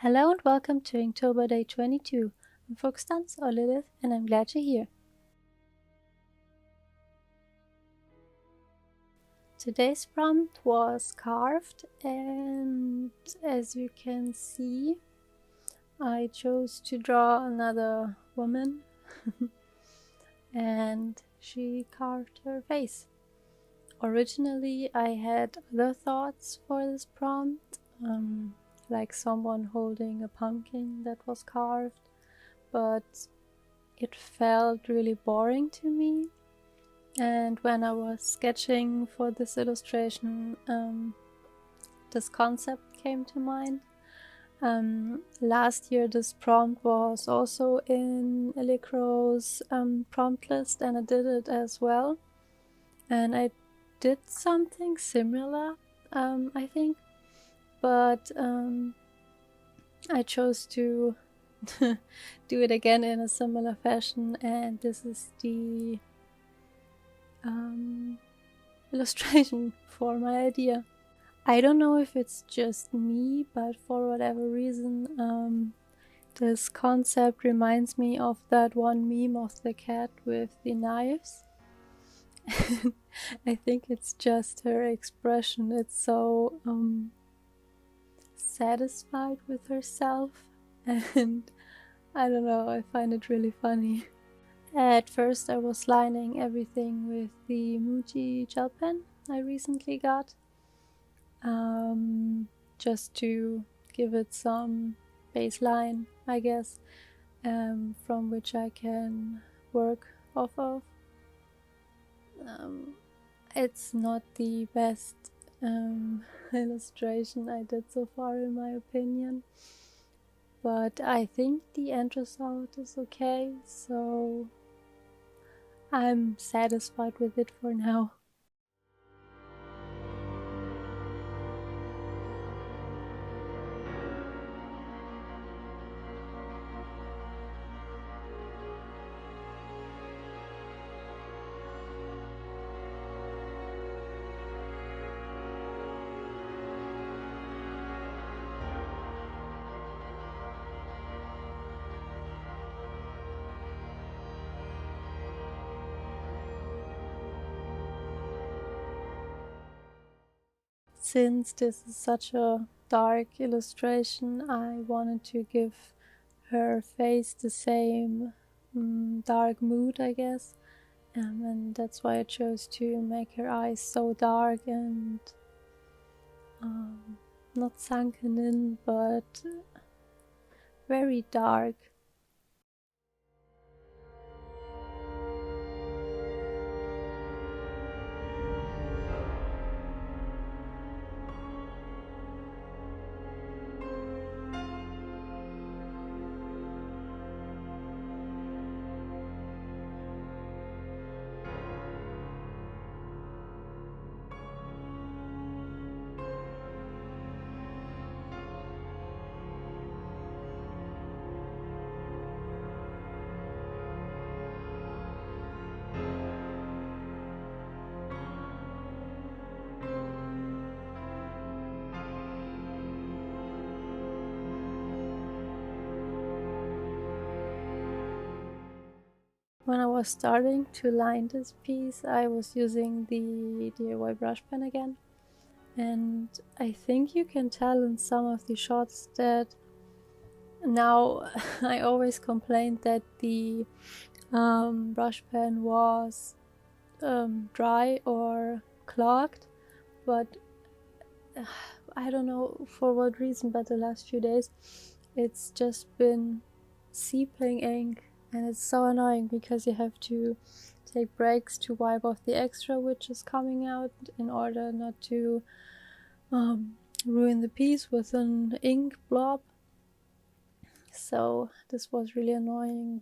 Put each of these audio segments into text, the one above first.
Hello and welcome to Inktober Day 22. I'm Fuchstanz or Lilith and I'm glad you're here. Today's prompt was carved, and as you can see I chose to draw another woman and she carved her face. Originally I had other thoughts for this prompt, like someone holding a pumpkin that was carved, but it felt really boring to me. And when I was sketching for this illustration, this concept came to mind. Last year this prompt was also in Elecro's prompt list and I did it as well. And I did something similar, I think, but I chose to do it again in a similar fashion, and this is the illustration for my idea. I don't know if it's just me, but for whatever reason, this concept reminds me of that one meme of the cat with the knives. I think it's just her expression. It's so satisfied with herself, and I don't know, I find it really funny. At first I was lining everything with the Muji Gel Pen I recently got, just to give it some baseline, I guess, from which I can work off of. It's not the best illustration I did so far in my opinion, but I think the end result is okay, so I'm satisfied with it for now. Since this is such a dark illustration, I wanted to give her face the same dark mood, I guess, and that's why I chose to make her eyes so dark and not sunken in, but very dark. When I was starting to line this piece, I was using the DIY brush pen again, and I think you can tell in some of the shots that now I always complained that the brush pen was dry or clogged, but I don't know for what reason, but the last few days it's just been seeping ink. And it's so annoying because you have to take breaks to wipe off the extra which is coming out in order not to ruin the piece with an ink blob. So this was really annoying,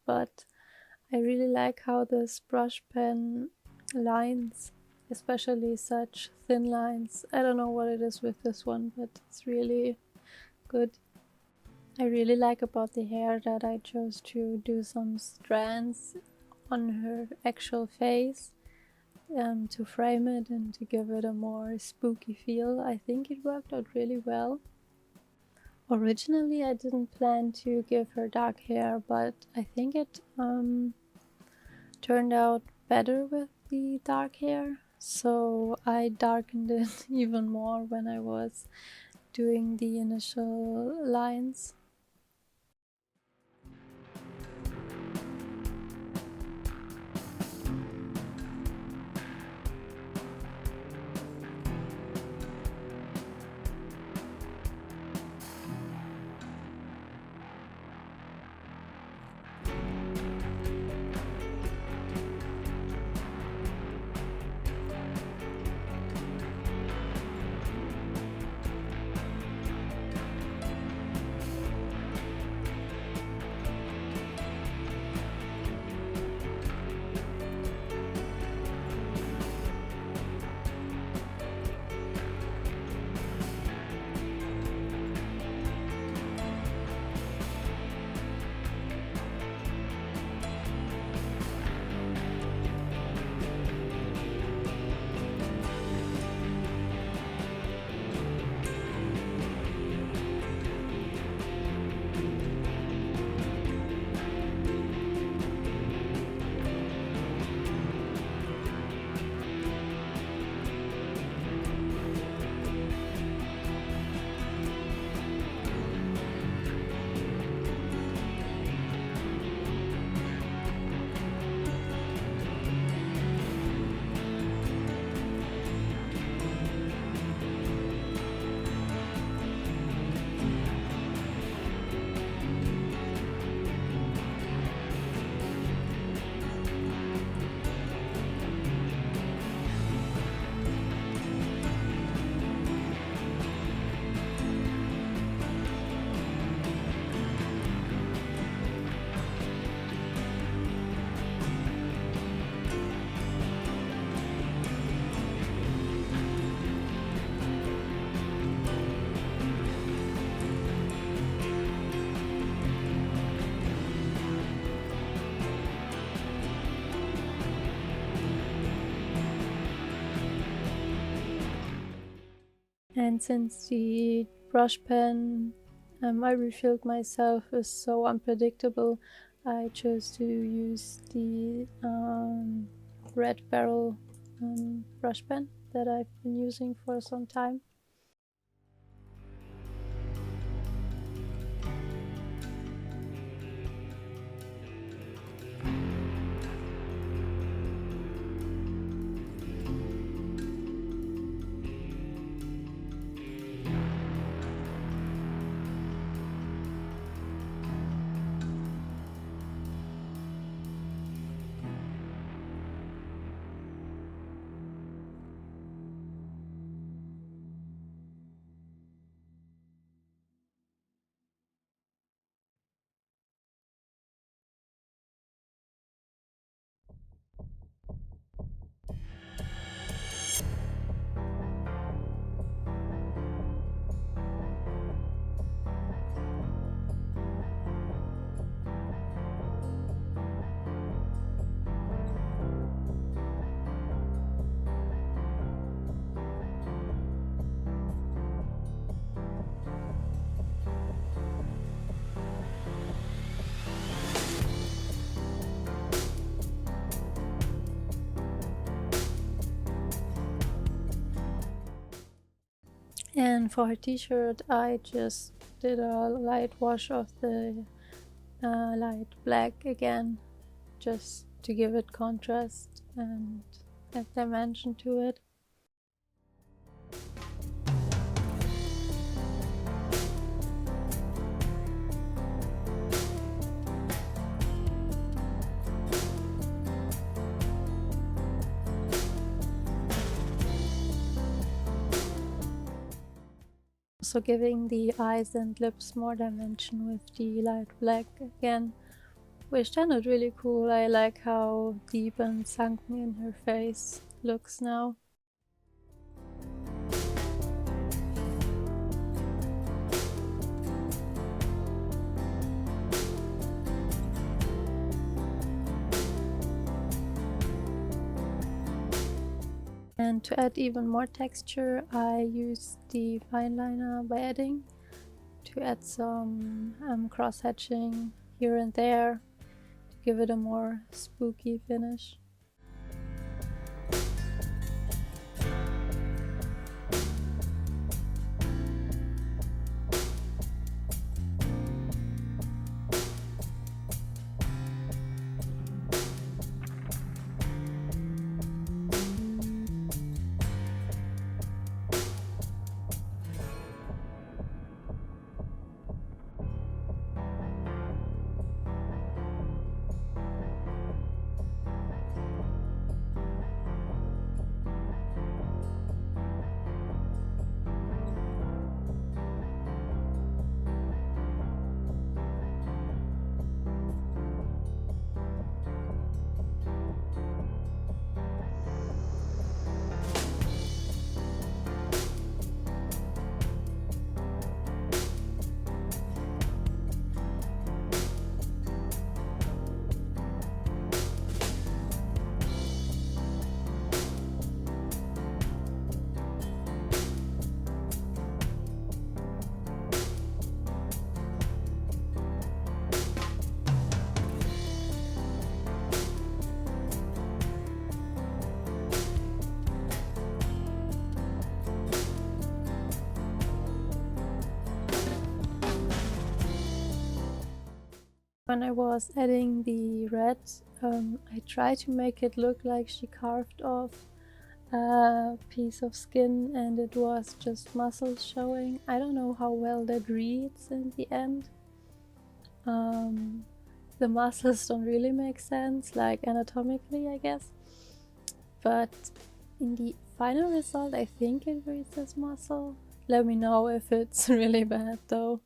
but I really like how this brush pen lines, especially such thin lines. I don't know what it is with this one, but it's really good. I really like about the hair that I chose to do some strands on her actual face to frame it and to give it a more spooky feel. I think it worked out really well. Originally I didn't plan to give her dark hair, but I think it turned out better with the dark hair, so I darkened it even more when I was doing the initial lines. And since the brush pen I refilled myself is so unpredictable, I chose to use the red barrel brush pen that I've been using for some time. And for her t-shirt I just did a light wash of the light black again, just to give it contrast and add dimension to it. Also giving the eyes and lips more dimension with the light black again, which turned out really cool. I like how deep and sunken in her face looks now. And to add even more texture, I used the fine liner by Edding, to add some cross-hatching here and there to give it a more spooky finish. When I was adding the red, I tried to make it look like she carved off a piece of skin and it was just muscles showing. I don't know how well that reads in the end. The muscles don't really make sense, like anatomically, I guess. But in the final result, I think it reads as muscle. Let me know if it's really bad though.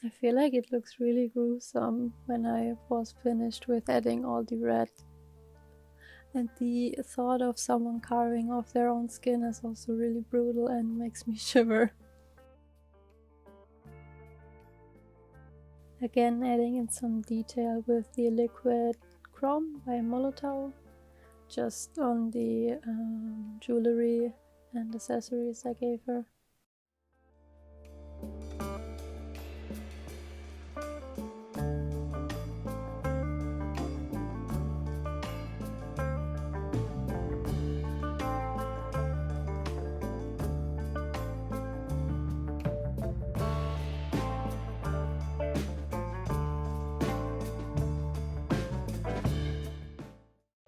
I feel like it looks really gruesome when I was finished with adding all the red. And the thought of someone carving off their own skin is also really brutal and makes me shiver. Again, adding in some detail with the liquid chrome by Molotow, just on the jewelry and accessories I gave her.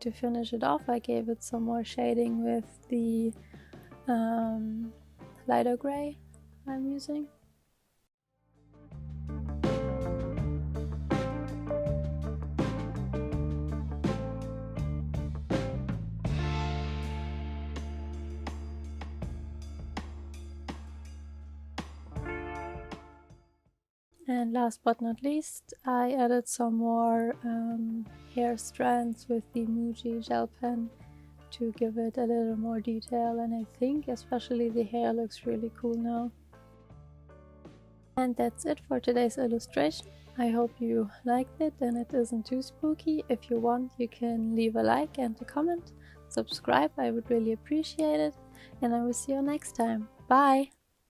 To finish it off, I gave it some more shading with the lighter gray I'm using. And last but not least, I added some more hair strands with the Muji Gel Pen to give it a little more detail, and I think especially the hair looks really cool now. And that's it for today's illustration. I hope you liked it and it isn't too spooky. If you want, you can leave a like and a comment. Subscribe, I would really appreciate it. And I will see you next time. Bye!